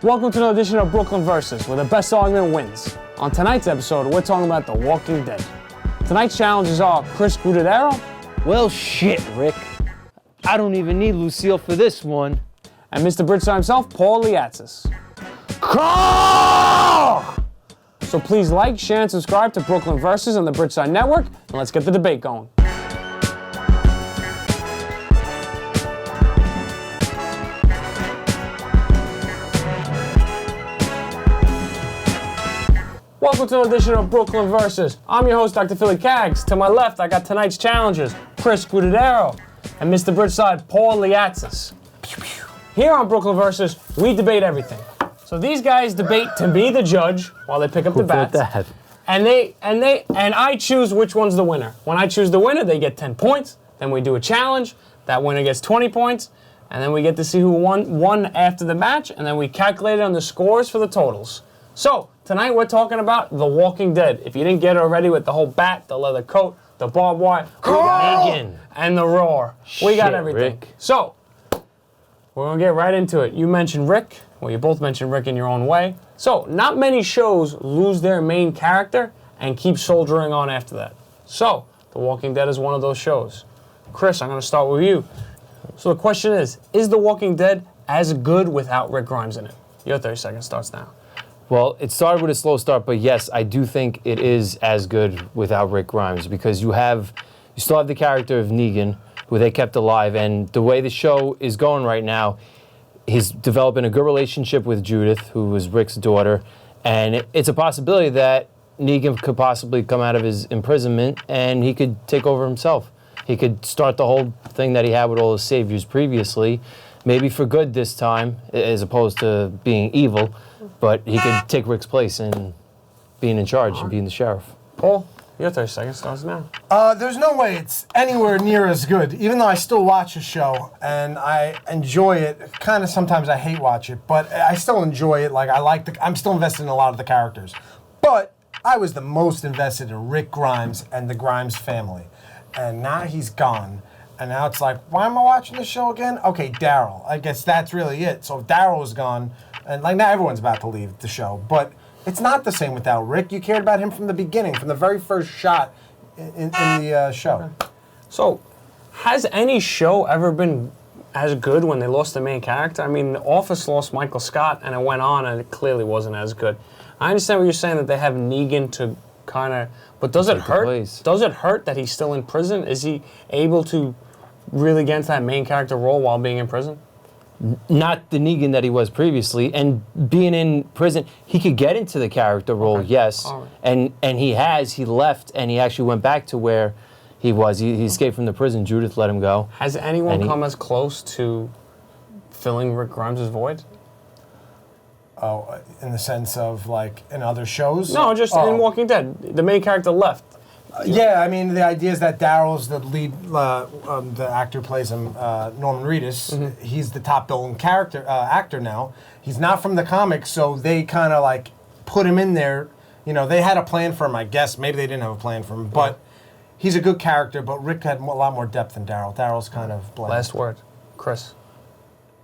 Welcome to another edition of Brooklyn Versus, where the best argument wins. On tonight's episode, we're talking about The Walking Dead. Tonight's challenges are Chris Gudadero. Well, shit, Rick. I don't even need Lucille for this one. And Mr. Bridgeside himself, Paul Liatzis. So please like, share, and subscribe to Brooklyn Versus on the Bridgeside Network, and let's get the debate going. Welcome to another edition of Brooklyn Versus. I'm your host, Dr. Philly Kaggs. To my left, I got tonight's challengers, Chris Gudadero and Mr. Bridgeside, Paul Liatzis. Here on Brooklyn Versus, we debate everything. So these guys debate to be the judge while they pick up the bats. And I choose which one's the winner. When I choose the winner, they get 10 points. Then we do a challenge. That winner gets 20 points. And then we get to see who won after the match. And then we calculate it on the scores for the totals. So tonight we're talking about The Walking Dead. If you didn't get it already with the whole bat, the leather coat, the barbed wire, and the roar. We got everything. Rick. So we're going to get right into it. You mentioned Rick. Well, you both mentioned Rick in your own way. So not many shows lose their main character and keep soldiering on after that. So The Walking Dead is one of those shows. Chris, I'm going to start with you. So the question is The Walking Dead as good without Rick Grimes in it? Your 30 seconds starts now. Well, it started with a slow start, but yes, I do think it is as good without Rick Grimes because you still have the character of Negan, who they kept alive, and the way the show is going right now, he's developing a good relationship with Judith, who was Rick's daughter, and it's a possibility that Negan could possibly come out of his imprisonment and he could take over himself. He could start the whole thing that he had with all his saviors previously, maybe for good this time, as opposed to being evil, but he could take Rick's place in being in charge and being the sheriff. Paul, your 30 seconds starts now. There's no way it's anywhere near as good, even though I still watch the show and I enjoy it. Kind of sometimes I hate watch it, but I still enjoy it. I'm still invested in a lot of the characters. But I was the most invested in Rick Grimes and the Grimes family. And now he's gone. And now it's like, why am I watching this show again? Okay, Daryl. I guess that's really it. So if Daryl is gone, and like now everyone's about to leave the show, but it's not the same without Rick. You cared about him from the beginning, from the very first shot in the show. So, has any show ever been as good when they lost the main character? I mean, The Office lost Michael Scott, and it went on, and it clearly wasn't as good. I understand what you're saying, that they have Negan to kind of... But does it hurt? Does it hurt that he's still in prison? Is he able to really get into that main character role while being in prison? Not the Negan that he was previously, and being in prison, he could get into the character role, yes, right. and he left, and he actually went back to where he was. He escaped from the prison. Judith let him go. Has anyone come as close to filling Rick Grimes' void? Oh, in the sense of like in other shows? No, just in Walking Dead. The main character left. Yeah, I mean, the idea is that Daryl's the lead, the actor plays him, Norman Reedus. Mm-hmm. He's the top billing actor now. He's not from the comics, so they kind of like put him in there. You know, they had a plan for him, I guess. Maybe they didn't have a plan for him, but he's a good character, but Rick had a lot more depth than Daryl. Daryl's kind of bland. Last word. Chris.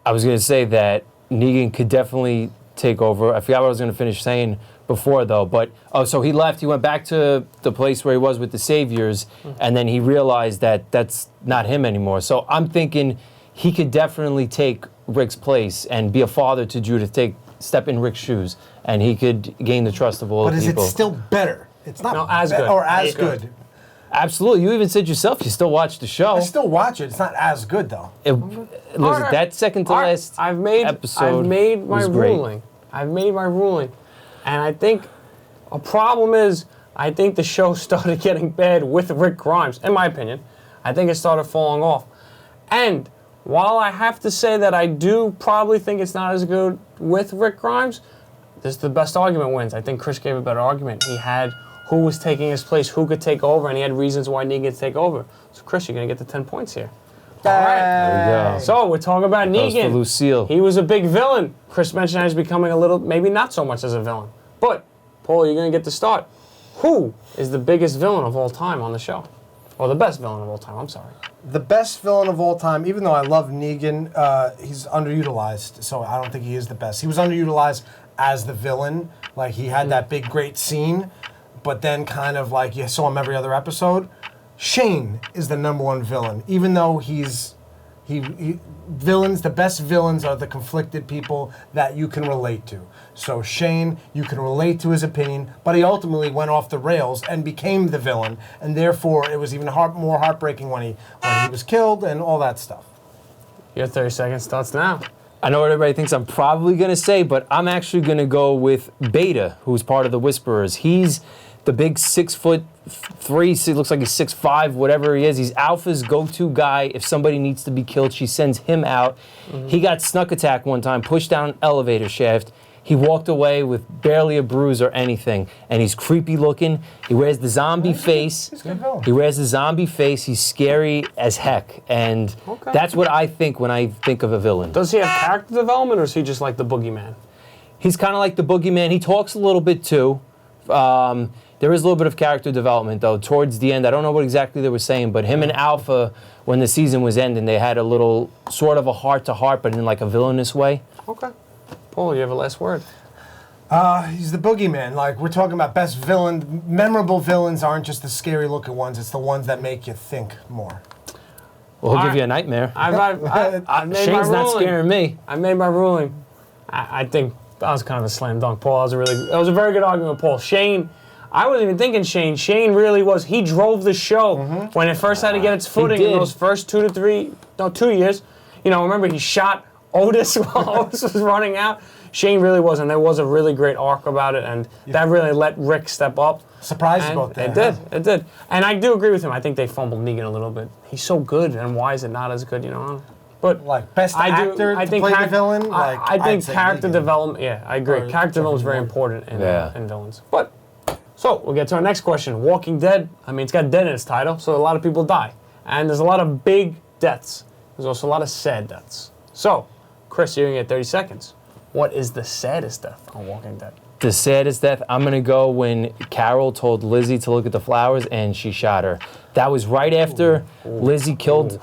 I was going to say that Negan could definitely take over. I forgot what I was going to finish saying before, though, but so he left, he went back to the place where he was with the Saviors, and then he realized that that's not him anymore. So I'm thinking he could definitely take Rick's place and be a father to Judith, step in Rick's shoes, and he could gain the trust of all the people. But is it still better? It's not as good. Or as good. Absolutely. You even said yourself you still watch the show. I still watch it. It's not as good, though. That second to last episode I've made my ruling. I've made my ruling. And I think a problem is, I think the show started getting bad with Rick Grimes, in my opinion. I think it started falling off. And while I have to say that I do probably think it's not as good with Rick Grimes, the best argument wins. I think Chris gave a better argument. He had who was taking his place, who could take over, and he had reasons why Negan could take over. So Chris, you're going to get the 10 points here. All right. There we go. So we're talking about Negan. For Lucille. He was a big villain. Chris mentioned he's becoming a little, maybe not so much as a villain. But, Paul, you're going to get the start. Who is the biggest villain of all time on the show? Or the best villain of all time, I'm sorry. The best villain of all time, even though I love Negan, he's underutilized, so I don't think he is the best. He was underutilized as the villain. Like, he had that big, great scene, but then kind of like you saw him every other episode. Shane is the #1 villain, even though villains, the best villains are the conflicted people that you can relate to. So Shane, you can relate to his opinion, but he ultimately went off the rails and became the villain, and therefore it was even more heartbreaking when he was killed and all that stuff. Your 30 seconds starts now. I know what everybody thinks I'm probably going to say, but I'm actually going to go with Beta, who's part of the Whisperers. He's the big 6'3", he looks like he's 6'5", whatever he is. He's Alpha's go-to guy. If somebody needs to be killed, she sends him out. He got snuck attack one time, pushed down an elevator shaft. He walked away with barely a bruise or anything, and he's creepy looking. He wears the zombie face. He's a good villain. He wears the zombie face. He's scary as heck, and that's what I think when I think of a villain. Does he have character development, or is he just like the boogeyman? He's kind of like the boogeyman. He talks a little bit too. There is a little bit of character development, though, towards the end. I don't know what exactly they were saying, but him and Alpha, when the season was ending, they had a little sort of a heart-to-heart, but in like a villainous way. Okay. Paul, you have a last word. He's the boogeyman. Like, we're talking about best villain. Memorable villains aren't just the scary-looking ones. It's the ones that make you think more. Well, he'll give you a nightmare. I made my Shane's not ruling. scaring me. I made my ruling. I think that was kind of a slam dunk, Paul. That was a very good argument with Paul. Shane, I wasn't even thinking Shane. Shane really was. He drove the show when it first had to get its footing in those first 2 years. You know, remember he shot Otis while Otis was running out. Shane really was, and there was a really great arc about it, and that really let Rick step up. Surprised about that. It did. And I do agree with him. I think they fumbled Negan a little bit. He's so good, and why is it not as good, you know? But like best actor to play the villain? Like, I think I'd say character Negan. development, yeah, I agree. Character development is very important in villains. But, so, we'll get to our next question. Walking Dead, I mean, it's got dead in its title, so a lot of people die. And there's a lot of big deaths. There's also a lot of sad deaths. So, Chris, you're going to get 30 seconds. What is the saddest death on Walking Dead? The saddest death, I'm going to go when Carol told Lizzie to look at the flowers and she shot her. That was right after Lizzie killed...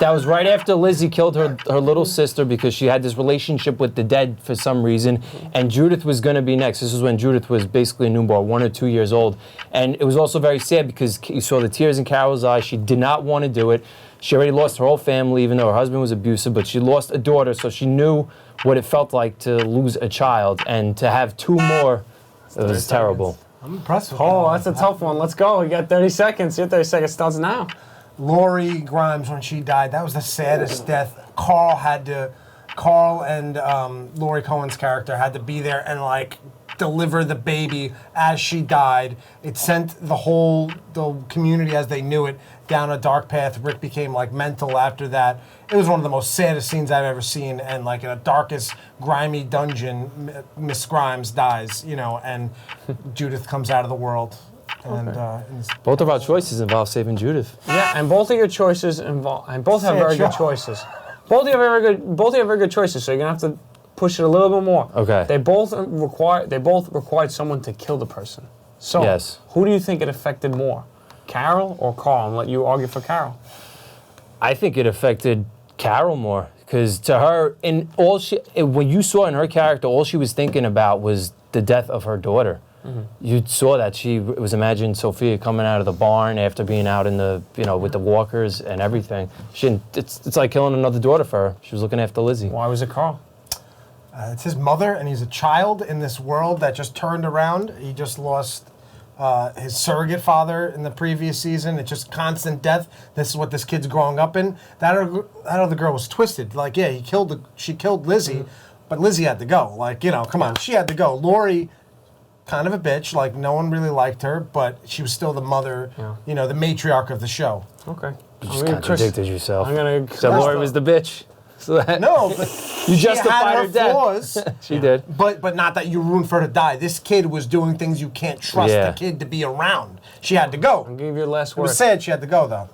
That was right after Lizzie killed her little sister because she had this relationship with the dead for some reason, and Judith was going to be next. This was when Judith was basically a newborn, 1 or 2 years old. And it was also very sad because you saw the tears in Carol's eyes. She did not want to do it. She already lost her whole family, even though her husband was abusive, but she lost a daughter, so she knew what it felt like to lose a child, and to have 2 more, it was terrible. I'm impressed with Oh, that. that's a tough one. Let's go. We got 30 seconds. Your 30 seconds starts now. Lori Grimes, when she died, that was the saddest death. Carl and Lori Cohen's character had to be there and like deliver the baby as she died. It sent the community as they knew it down a dark path. Rick became like mental after that. It was one of the most saddest scenes I've ever seen, and like in a darkest, grimy dungeon, Miss Grimes dies, you know, and Judith comes out of the world. And Both of our choices involve saving Judith. Yeah, and both of your choices involve, and both have very good choices. Both of you have very good choices. So you're gonna have to push it a little bit more. Okay. They both required someone to kill the person. So Yes. who do you think it affected more, Carol or Carl? And let you argue for Carol. I think it affected Carol more because to her, when you saw in her character, all she was thinking about was the death of her daughter. You saw that she was imagining Sophia coming out of the barn after being out in the, with the walkers and everything. It's like killing another daughter for her. She was looking after Lizzie. Why was it Carl? it's his mother, and he's a child in this world that just turned around. He just lost his surrogate father in the previous season. It's just constant death. This is what this kid's growing up in. That other girl was twisted. Like, yeah, she killed Lizzie, but Lizzie had to go. Like, come on, she had to go. Lori, kind of a bitch. Like, no one really liked her, but she was still the mother, the matriarch of the show. Okay. You just contradicted yourself. I'm gonna. So Lori was the bitch. So that, No, but you justified her death. flaws. She did. But not that you ruined for her to die. This kid was doing things you can't trust the kid to be around. She had to go. I'll give you the last It word. was sad she had to go, though.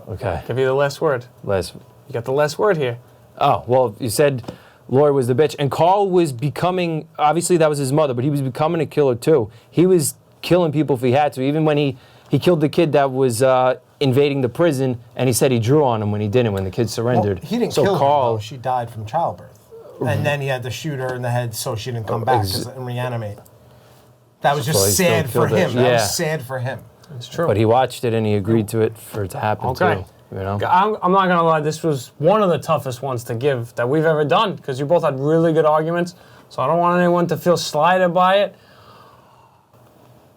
Okay. Give you the last word. You got the last word here. Oh, well, you said Lori was the bitch. And Carl was becoming, obviously that was his mother, but he was becoming a killer too. He was killing people if he had to. Even when he he killed the kid that was invading the prison, and he said he drew on him when he didn't, when the kid surrendered. Well, he didn't kill her, though. She died from childbirth. And then he had to shoot her in the head so she didn't come back and reanimate. That was just sad for him. That was sad for him. It's true. But he watched it and he agreed to it for it to happen too. You know? I'm not gonna lie, this was one of the toughest ones to give that we've ever done, because you both had really good arguments, so I don't want anyone to feel slighted by it.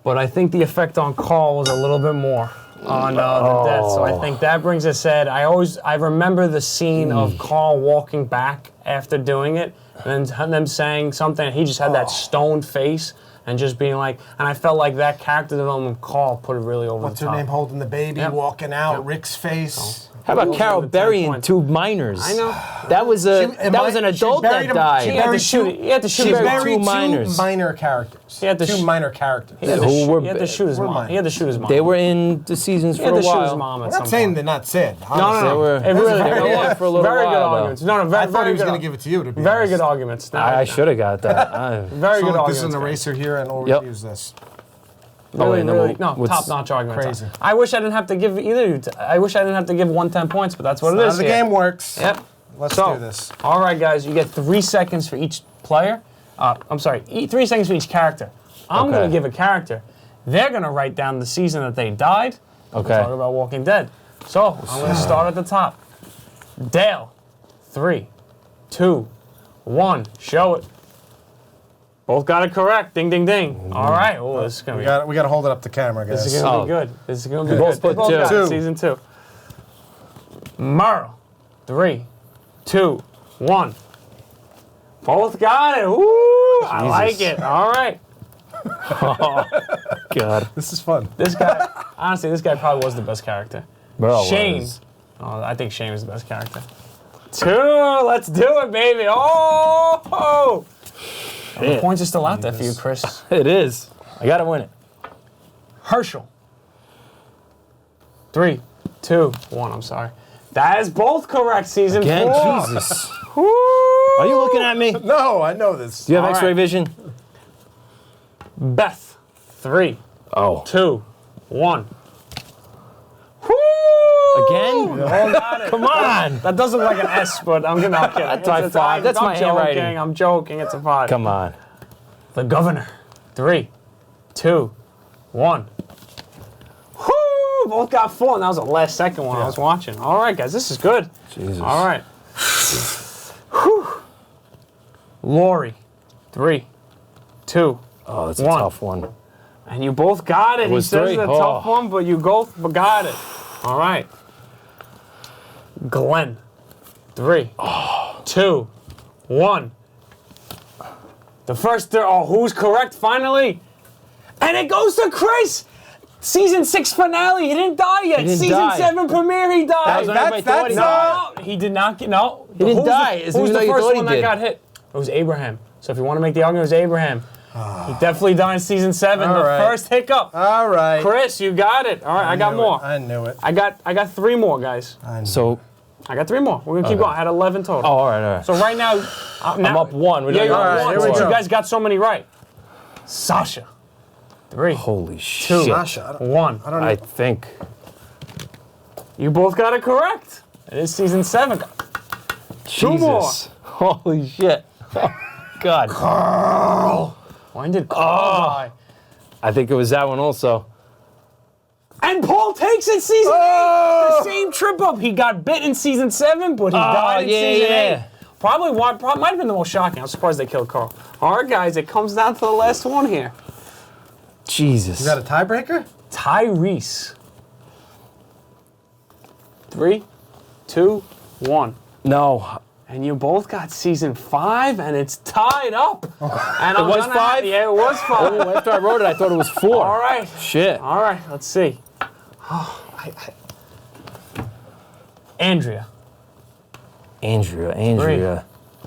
But I think the effect on Carl was a little bit more on the death, so I think that brings us sad. I remember the scene of Carl walking back after doing it, and then them saying something, and he just had that stoned face, and just being like, and I felt like that character development of Carl put it really over the top. What's her name holding the baby, walking out, Rick's face. How about Carol burying 2 minors? I know. That was an adult that died. He had to shoot. He had to shoot. She his buried mom. 2 minors. Minor characters. He had to two minor characters. He had to shoot his mom. He had to shoot his mom. They were in the seasons for a while. He had to shoot his mom I'm not saying they're not sad. No. They were for a little very while, good arguments. No, I thought he was going to give it to you. To be very honest. good arguments. I should have got that. Very good arguments. This is an eraser here, and we'll use this. Really, top-notch arguments. Crazy. I wish I didn't have to give either of you. I wish I didn't have to give 110 points, but that's what it is. How the game works. Yep. Let's do this. All right, guys, you get 3 seconds for each player. I'm sorry, 3 seconds for each character. I'm going to give a character. They're going to write down the season that they died. Okay. We'll talk about Walking Dead. So I'm going to start at the top. Dale, 3, 2, 1. Show it. Both got it correct. Ding, ding, ding. All right. Oh, this is going to be. We got to hold it up the camera, guys. This is going to be good. This is going to be both good. put 2. Got it. Season 2. Merle, 3, 2, 1. Both got it. Woo! I like it. All right. Oh, God. This is fun. This guy, honestly, this guy probably was the best character. Bro, Shane. Oh, I think Shane is the best character. 2. Let's do it, baby. Oh! The points are still out there for you, Chris. It is. I got to win it. Herschel. 3, 2, 1. I'm sorry. That is both correct. Season 4. Again, Jesus. Woo! Are you looking at me? No, I know this. Do you have All X-ray right. vision? Beth. 3, Oh. 2, 1. Woo! Again? All got it. Come on. That does look like an S, but I'm kidding. That's my 5. That's my handwriting. I'm joking. It's a 5. Come on. The Governor. 3, 2, 1. Woo! Both got 4, and that was the last second one I was watching. All right, guys, this is good. Jesus. All right. Whew. Lori. 3, 2, Oh, that's a 1. tough one. And you both got it. was He says 3. it's a tough one, but you both got it. All right. Glenn. 3, 2, 1. The first, who's correct finally? And it goes to Chris. Season 6 finale. He didn't die yet. He didn't Season die. 7 premiere. He died. That was when everybody thought he died. No, he did not get. No, He didn't die. Who Isn't was even the though you first thought he one that did. got hit? It was Abraham. So if you want to make the argument, it was Abraham. He definitely died in season 7. All The right. first hiccup. All right. Chris, you got it. All right, I got knew more. it. I knew it. I got 3 more, guys. So, I got 3 more. We're gonna keep going. I had 11 total. all right. So right now, I'm up 1. Yeah, you're All right, up 1. here we Since go. you guys got so many right. Sasha. 3, Holy shit. Sasha, 1. I don't know. I think. You both got it correct. It is season 7. 2 more. Jesus. Holy shit. Oh, God. When did Carl die? I think it was that one also. And Paul takes it season 8. The same trip up. He got bit in season 7, but he died in season 8. Probably might have been the most shocking. I'm surprised they killed Carl. All right, guys, it comes down to the last one here. Jesus. Is that a tiebreaker? Tyrese. 3, 2, 1. No. And you both got season 5, and it's tied up. And It was 5? Yeah, it was 5. Oh, after I wrote it, I thought it was 4. All right. Shit. All right, let's see. Andrea.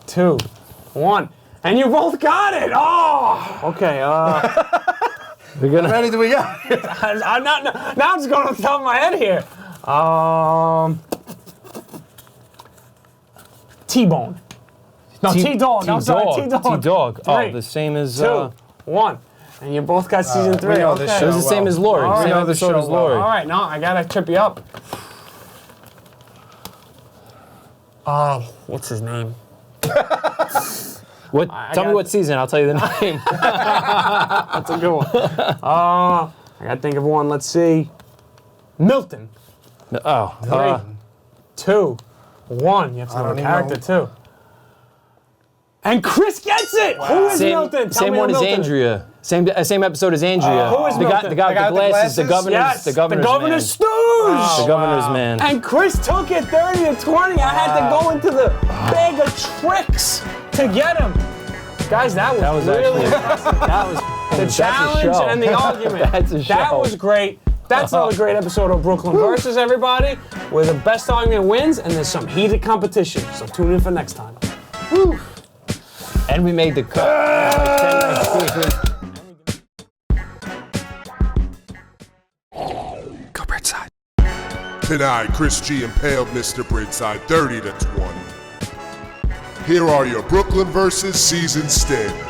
2, 1. And you both got it. Oh, okay. We're gonna. How many do we got? I'm not. Now I'm just going off the top of my head here. T-Bone. No, T-Dog. I'm sorry, T-Dog. T-Dog. Oh, 3, the same as. 2, 1. And you both got season 3. know Okay. this It show. was the same as Lori. All Same right. episode as Lori. All right, no, I gotta trip you up. What's his name? What? Tell me got- what season. I'll tell you the name. That's a good one. I gotta think of one. Let's see. Milton. Oh. 2, 1. You have to know don't the even character know. too. And Chris gets it. Who is Milton? Tell Same me one who as Milton is. Andrea. Same episode as Andrea. Who is the guy, Milton? the guy with the glasses, the governor's, Yes, the governor's the governor's man. stooge. The governor's man. And Chris took it 30 to 20. I had to go into the bag of tricks to get him. Guys, that was really impressive. That was the challenge show. and the argument. That's a That show. was great. That's another great episode of Brooklyn Versus, everybody, where the best argument wins and there's some heated competition. So tune in for next time. Woo. And we made the cut. Go Britside. Tonight, Chris G impaled Mr. Britside 30 to 20. Here are your Brooklyn vs. season standings.